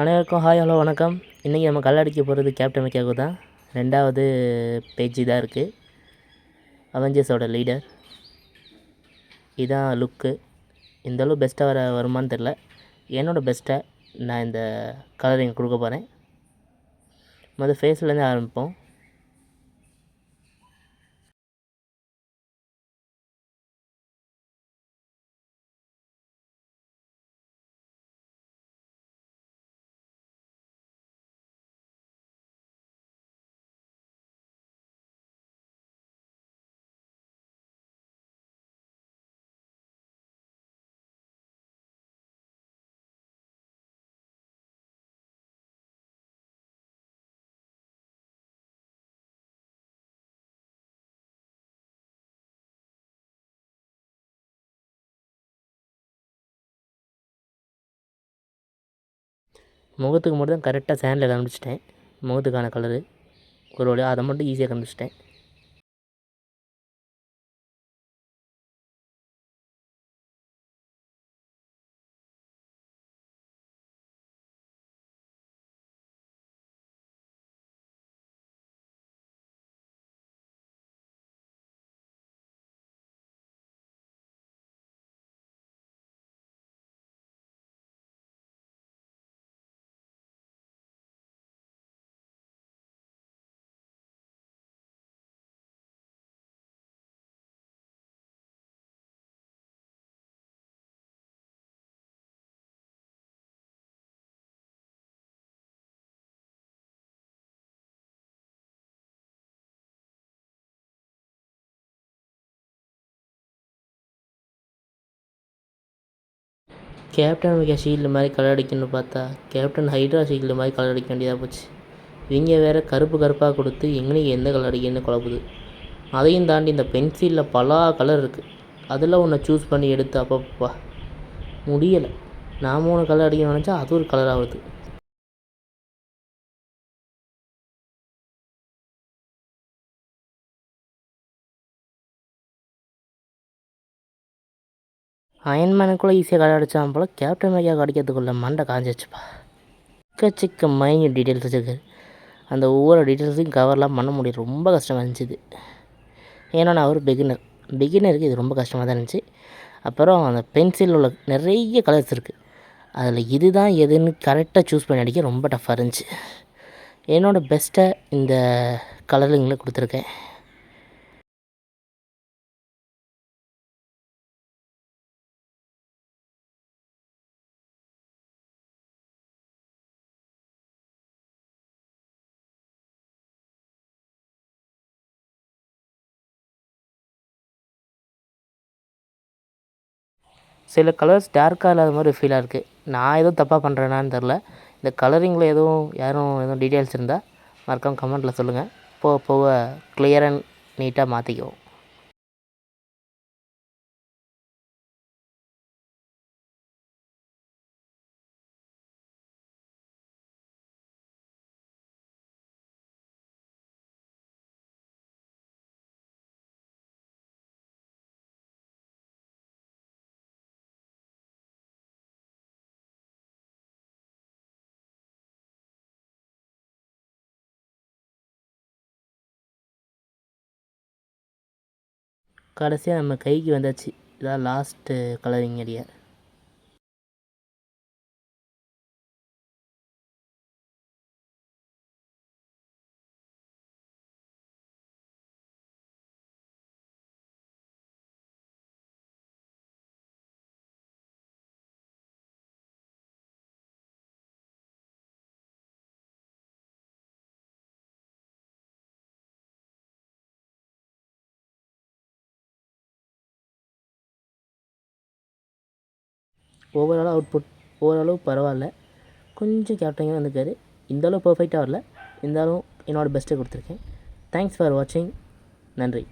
அனைவருக்கும் hi hello வணக்கம். இன்றைக்கி நம்ம கல்லடிக்க போகிறது கேப்டன் அமெரிக்காவுக்கு தான். 2வது பேஜ் தான் இருக்குது. அவெஞ்சர்ஸோட லீடர் இதான் லுக்கு. இந்தளவு பெஸ்ட்டாக வருமானு தெரில. என்னோடய பெஸ்ட்டை நான் இந்த கலரிங் கொடுக்க போகிறேன். முதல் ஃபேஸ்லேருந்து ஆரம்பிப்போம். முகத்துக்கு மட்டும் தான் கரெக்டாக சேண்டில் கண்டுபிடிச்சிட்டேன். முகத்துக்கான கலரு ஒரு வழியாக அதை மட்டும் ஈஸியாக கண்டுபிடிச்சிட்டேன். கேப்டன் அமெரிக்கா ஷீல்டு மாதிரி கலர் அடிக்கணும்னு பார்த்தா கேப்டன் ஹைட்ரா ஷீல்டு மாதிரி கலர் அடிக்க வேண்டியதாக போச்சு. இவங்க வேறு கருப்பாக கொடுத்து எங்களுக்கு எந்த கலர் அடிக்கணும்னு குழப்புது. அதையும் தாண்டி இந்த பென்சிலில் பல கலர் இருக்குது. அதில் ஒன்றை சூஸ் பண்ணி எடுத்து அப்பப்பா முடியலை. நாம் ஒன்று கலர் அடிக்க நினச்சா அது ஒரு கலர் ஆகுது. அயன்மேனுக்குள்ளே ஈஸியாக கலர் அடித்தான் போல் கேப்டன் அமெரிக்கா அடிக்கிறதுக்குள்ளே மண்டை காஞ்சிச்சுப்பா. சிக்க மைன்யூட் டீட்டெயில்ஸ் வச்சுருக்கு. அந்த ஒவ்வொரு டீட்டெயில்ஸையும் கவர்லாம் பண்ண முடியும். ரொம்ப கஷ்டமாக இருந்துச்சு. ஏன்னா நான் ஒரு பிகினருக்கு இது ரொம்ப கஷ்டமாக தான் இருந்துச்சு. அப்புறம் அந்த பென்சில் உள்ள நிறைய கலர்ஸ் இருக்குது. அதில் இது தான் எதுன்னு கரெக்டாக சூஸ் பண்ணி அடிக்க ரொம்ப டஃப்பாக இருந்துச்சு. என்னோடய பெஸ்ட்டை இந்த கலரிங்கில் கொடுத்துருக்கேன். சில கலர்ஸ் டார்க்காக இல்லாத மாதிரி ஃபீலாக இருக்குது. நான் எதுவும் தப்பாக பண்ணுறேனான்னு தெரில. இந்த கலரிங்கில் எதுவும் டீட்டெயில்ஸ் இருந்தால் மறக்காமல் கமெண்ட்டில் சொல்லுங்கள். போக போக கிளியர் அண்ட் நீட்டாக மாற்றிக்குவோம். கடைசியாக நம்ம கைக்கு வந்தாச்சு. இதான் லாஸ்ட்டு கலரிங் ஏரியா. ஓவராலாக பரவாயில்ல. கொஞ்சம் கேப்டனாக வந்துருக்காரு. இந்தளவு பர்ஃபெக்டாக வரல. இருந்தாலும் என்னோடய பெஸ்ட்டை கொடுத்துருக்கேன். தேங்க்ஸ் ஃபார் வாட்சிங். நன்றி.